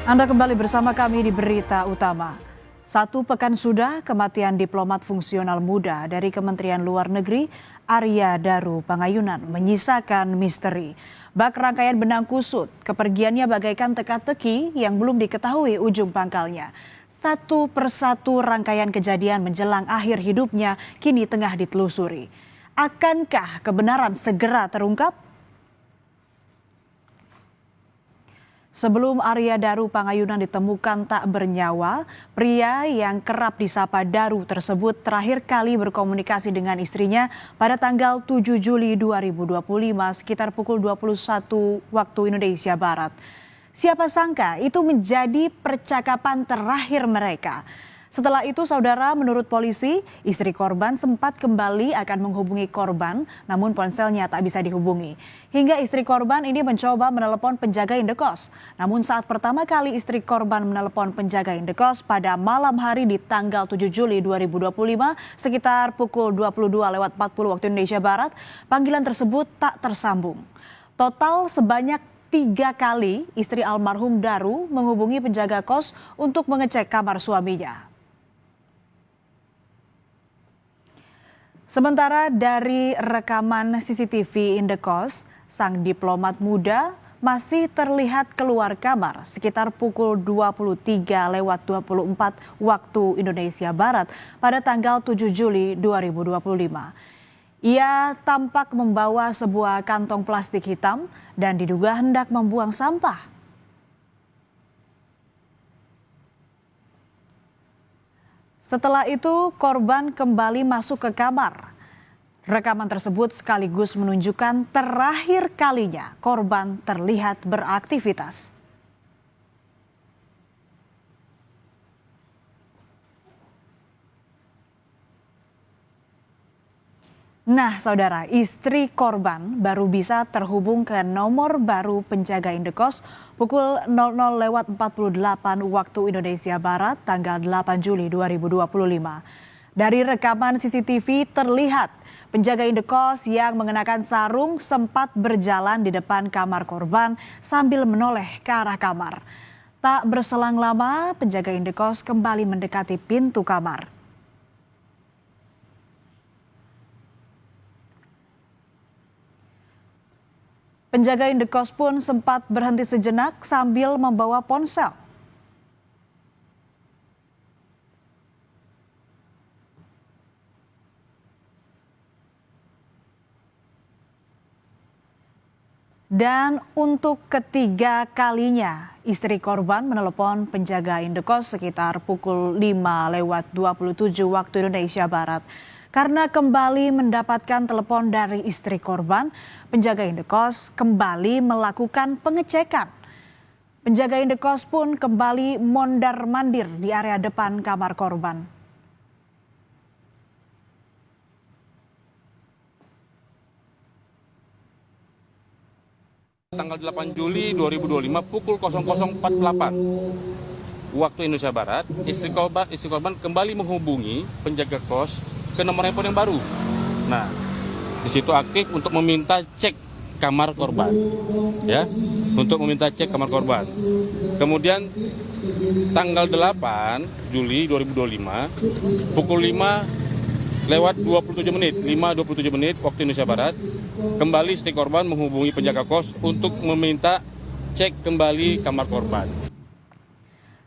Anda kembali bersama kami di Berita Utama. 1 pekan sudah kematian diplomat fungsional muda dari Kementerian Luar Negeri, Arya Daru Pangayunan, menyisakan misteri. Bak rangkaian benang kusut, kepergiannya bagaikan teka-teki yang belum diketahui ujung pangkalnya. Satu persatu rangkaian kejadian menjelang akhir hidupnya kini tengah ditelusuri. Akankah kebenaran segera terungkap? Sebelum Arya Daru Pangayunan ditemukan tak bernyawa, pria yang kerap disapa Daru tersebut terakhir kali berkomunikasi dengan istrinya pada tanggal 7 Juli 2025 sekitar pukul 21 waktu Indonesia Barat. Siapa sangka itu menjadi percakapan terakhir mereka. Setelah itu, saudara, menurut polisi, istri korban sempat kembali akan menghubungi korban, namun ponselnya tak bisa dihubungi. Hingga istri korban ini mencoba menelepon penjaga indekos. Namun saat pertama kali istri korban menelepon penjaga indekos pada malam hari di tanggal 7 Juli 2025 sekitar pukul 22:40 waktu Indonesia Barat, panggilan tersebut tak tersambung. Total sebanyak 3 kali istri almarhum Daru menghubungi penjaga kos untuk mengecek kamar suaminya. Sementara dari rekaman CCTV indekos, sang diplomat muda masih terlihat keluar kamar sekitar pukul 23:24 waktu Indonesia Barat pada tanggal 7 Juli 2025. Ia tampak membawa sebuah kantong plastik hitam dan diduga hendak membuang sampah. Setelah itu, korban kembali masuk ke kamar. Rekaman tersebut sekaligus menunjukkan terakhir kalinya korban terlihat beraktivitas. Nah, saudara, istri korban baru bisa terhubung ke nomor baru penjaga indekos pukul 00:48 waktu Indonesia Barat tanggal 8 Juli 2025. Dari rekaman CCTV terlihat penjaga indekos yang mengenakan sarung sempat berjalan di depan kamar korban sambil menoleh ke arah kamar. Tak berselang lama, penjaga indekos kembali mendekati pintu kamar. Penjaga indekos pun sempat berhenti sejenak sambil membawa ponsel. Dan untuk ketiga kalinya, istri korban menelepon penjaga indekos sekitar pukul 5:27 waktu Indonesia Barat. Karena kembali mendapatkan telepon dari istri korban, penjaga indekos kembali melakukan pengecekan. Penjaga indekos pun kembali mondar-mandir di area depan kamar korban. Tanggal 8 Juli 2025 pukul 00:48 waktu Indonesia Barat, istri korban kembali menghubungi penjaga kos ke nomor handphone yang baru. Nah, di situ aktif untuk meminta cek kamar korban, ya, untuk meminta cek kamar korban. Kemudian tanggal 8 Juli 2025 pukul 5:27 waktu Indonesia Barat, kembali istri korban menghubungi penjaga kos untuk meminta cek kembali kamar korban.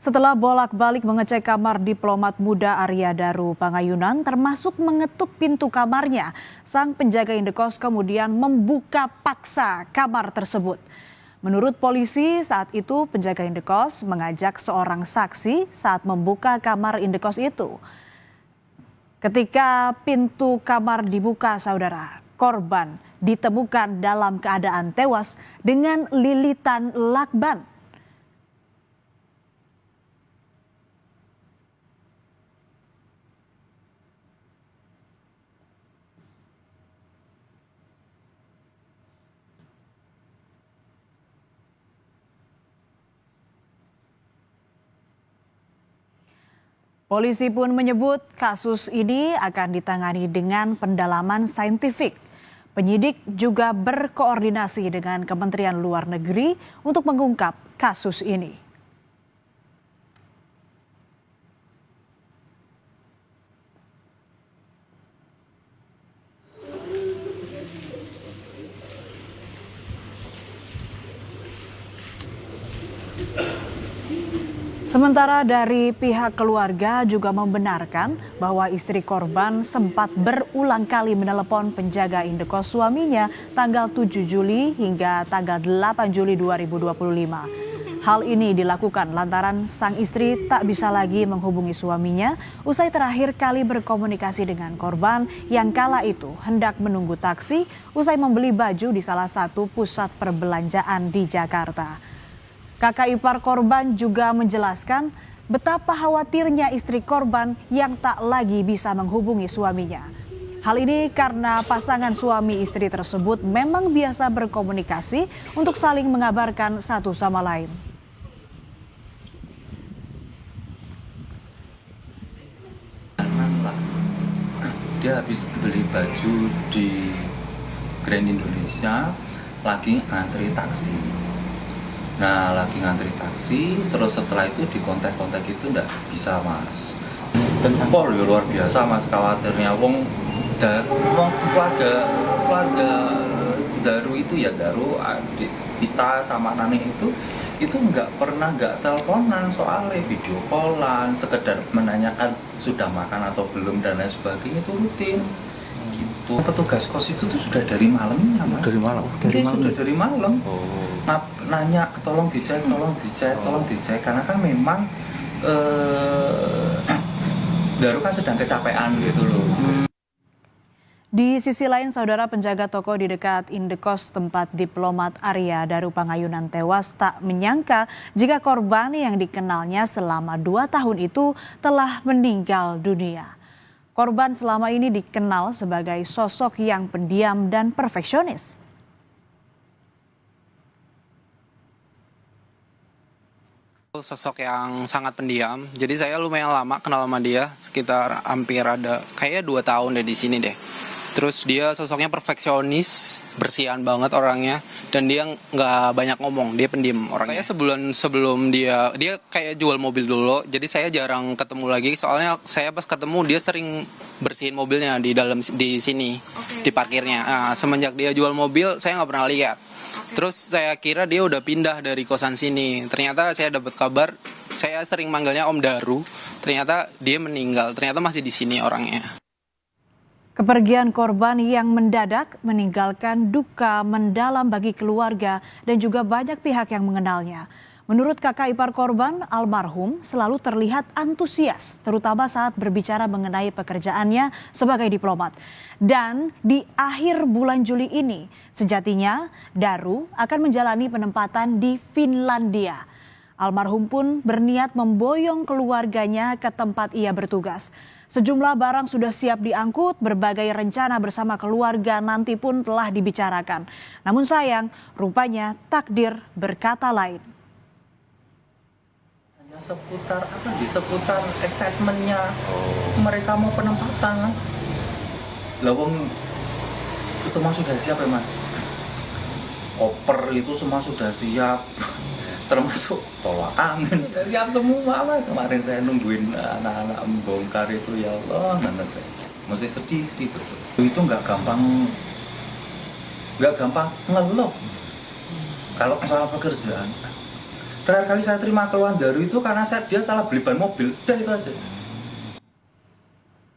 Setelah bolak-balik mengecek kamar diplomat muda Arya Daru Pangayunan termasuk mengetuk pintu kamarnya, sang penjaga indekos kemudian membuka paksa kamar tersebut. Menurut polisi, saat itu penjaga indekos mengajak seorang saksi saat membuka kamar indekos itu. Ketika pintu kamar dibuka, saudara, korban ditemukan dalam keadaan tewas dengan lilitan lakban. Polisi pun menyebut kasus ini akan ditangani dengan pendalaman saintifik. Penyidik juga berkoordinasi dengan Kementerian Luar Negeri untuk mengungkap kasus ini. Sementara dari pihak keluarga juga membenarkan bahwa istri korban sempat berulang kali menelepon penjaga indekos suaminya tanggal 7 Juli hingga tanggal 8 Juli 2025. Hal ini dilakukan lantaran sang istri tak bisa lagi menghubungi suaminya usai terakhir kali berkomunikasi dengan korban yang kala itu hendak menunggu taksi usai membeli baju di salah satu pusat perbelanjaan di Jakarta. Kakak ipar korban juga menjelaskan betapa khawatirnya istri korban yang tak lagi bisa menghubungi suaminya. Hal ini karena pasangan suami istri tersebut memang biasa berkomunikasi untuk saling mengabarkan satu sama lain. Dia habis beli baju di Grand Indonesia, lagi ngantri taksi. Nah, lagi ngantri taksi, terus setelah itu di kontak-kontak itu enggak bisa, Mas. Pol ya luar biasa, Mas, khawatirnya keluarga Daru itu ya, Daru adik kita sama Nani itu nggak teleponan, soalnya video callan, sekedar menanyakan sudah makan atau belum dan lain sebagainya, itu rutin. Gitu. Petugas kos itu tuh sudah dari malamnya, Mas. Dari malam? Sudah dari malam. Oh. Nanya tolong dicek, karena kan memang Daru kan sedang kecapean gitu loh. Di sisi lain, saudara, penjaga toko di dekat indekos tempat diplomat Arya Daru Pangayunan tewas tak menyangka jika korban yang dikenalnya selama 2 tahun itu telah meninggal dunia. Korban selama ini dikenal sebagai sosok yang pendiam dan perfeksionis. Sosok yang sangat pendiam, jadi saya lumayan lama kenal sama dia, sekitar hampir ada kayaknya 2 tahun deh di sini deh. Terus dia sosoknya perfeksionis, bersihan banget orangnya, dan dia nggak banyak ngomong, dia pendiam orangnya. Kayak sebulan sebelum dia kayak jual mobil dulu, jadi saya jarang ketemu lagi, soalnya saya pas ketemu dia sering bersihin mobilnya di sini, di parkirnya. Nah, semenjak dia jual mobil, saya nggak pernah lihat. Terus saya kira dia udah pindah dari kosan sini. Ternyata saya dapat kabar, saya sering manggilnya Om Daru. Ternyata dia meninggal. Ternyata masih di sini orangnya. Kepergian korban yang mendadak meninggalkan duka mendalam bagi keluarga dan juga banyak pihak yang mengenalnya. Menurut kakak ipar korban, almarhum selalu terlihat antusias, terutama saat berbicara mengenai pekerjaannya sebagai diplomat. Dan di akhir bulan Juli ini, sejatinya Daru akan menjalani penempatan di Finlandia. Almarhum pun berniat memboyong keluarganya ke tempat ia bertugas. Sejumlah barang sudah siap diangkut, berbagai rencana bersama keluarga nanti pun telah dibicarakan. Namun sayang, rupanya takdir berkata lain. Seputar excitement-nya mereka mau penempatan, Mas. Lawang semua sudah siap ya, Mas. Koper itu semua sudah siap, termasuk tolak angin siap semua, Mas. Kemarin saya nungguin anak-anak membongkar itu, ya Allah, nanti saya mesti sedih betul. Itu nggak gampang ngeluh kalau soal pekerjaan. Terakhir kali saya terima keluhan Daru itu karena dia salah beli ban mobil, udah itu aja.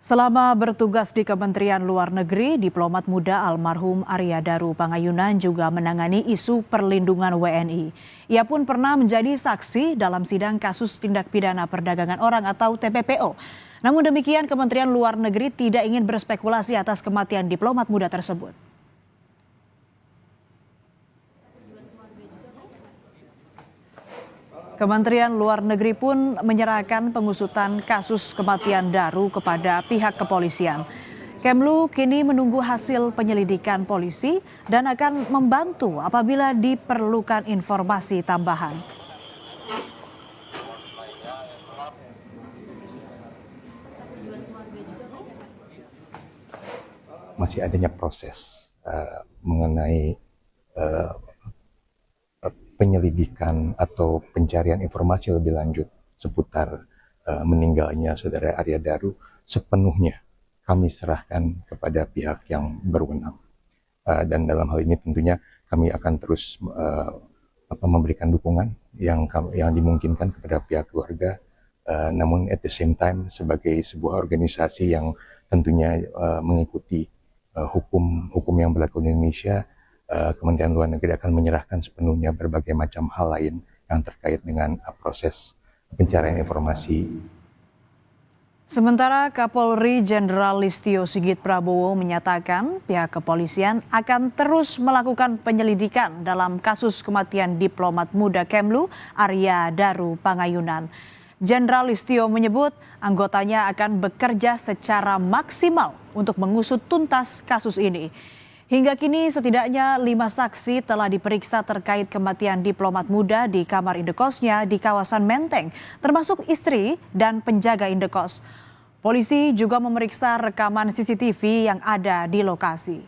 Selama bertugas di Kementerian Luar Negeri, diplomat muda almarhum Arya Daru Pangayunan juga menangani isu perlindungan WNI. Ia pun pernah menjadi saksi dalam sidang kasus tindak pidana perdagangan orang atau TPPO. Namun demikian, Kementerian Luar Negeri tidak ingin berspekulasi atas kematian diplomat muda tersebut. Kementerian Luar Negeri pun menyerahkan pengusutan kasus kematian Daru kepada pihak kepolisian. Kemlu kini menunggu hasil penyelidikan polisi dan akan membantu apabila diperlukan informasi tambahan. Masih adanya proses mengenai penyelidikan atau pencarian informasi lebih lanjut seputar meninggalnya saudara Arya Daru, sepenuhnya kami serahkan kepada pihak yang berwenang. Dan dalam hal ini tentunya kami akan terus memberikan dukungan yang dimungkinkan kepada pihak keluarga. Namun at the same time sebagai sebuah organisasi yang tentunya mengikuti hukum yang berlaku di Indonesia, Kementerian Luar Negeri akan menyerahkan sepenuhnya berbagai macam hal lain yang terkait dengan proses pencarian informasi. Sementara Kapolri Jenderal Listio Sigit Prabowo menyatakan pihak kepolisian akan terus melakukan penyelidikan dalam kasus kematian diplomat muda Kemlu Arya Daru Pangayunan. Jenderal Listio menyebut anggotanya akan bekerja secara maksimal untuk mengusut tuntas kasus ini. Hingga kini setidaknya 5 saksi telah diperiksa terkait kematian diplomat muda di kamar indekosnya di kawasan Menteng, termasuk istri dan penjaga indekos. Polisi juga memeriksa rekaman CCTV yang ada di lokasi.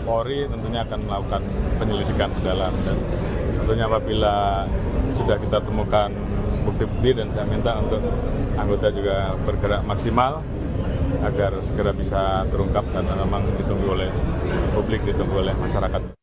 Polri tentunya akan melakukan penyelidikan mendalam dan tentunya apabila sudah kita temukan bukti-bukti, dan saya minta untuk anggota juga bergerak maksimal agar segera bisa terungkap karena memang ditunggu oleh publik, ditunggu oleh masyarakat.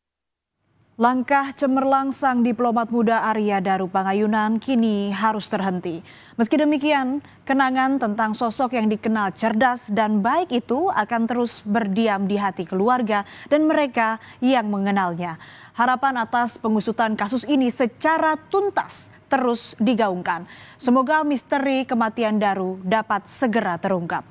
Langkah cemerlang sang diplomat muda Arya Daru Pangayunan kini harus terhenti. Meski demikian, kenangan tentang sosok yang dikenal cerdas dan baik itu akan terus berdiam di hati keluarga dan mereka yang mengenalnya. Harapan atas pengusutan kasus ini secara tuntas terus digaungkan. Semoga misteri kematian Daru dapat segera terungkap.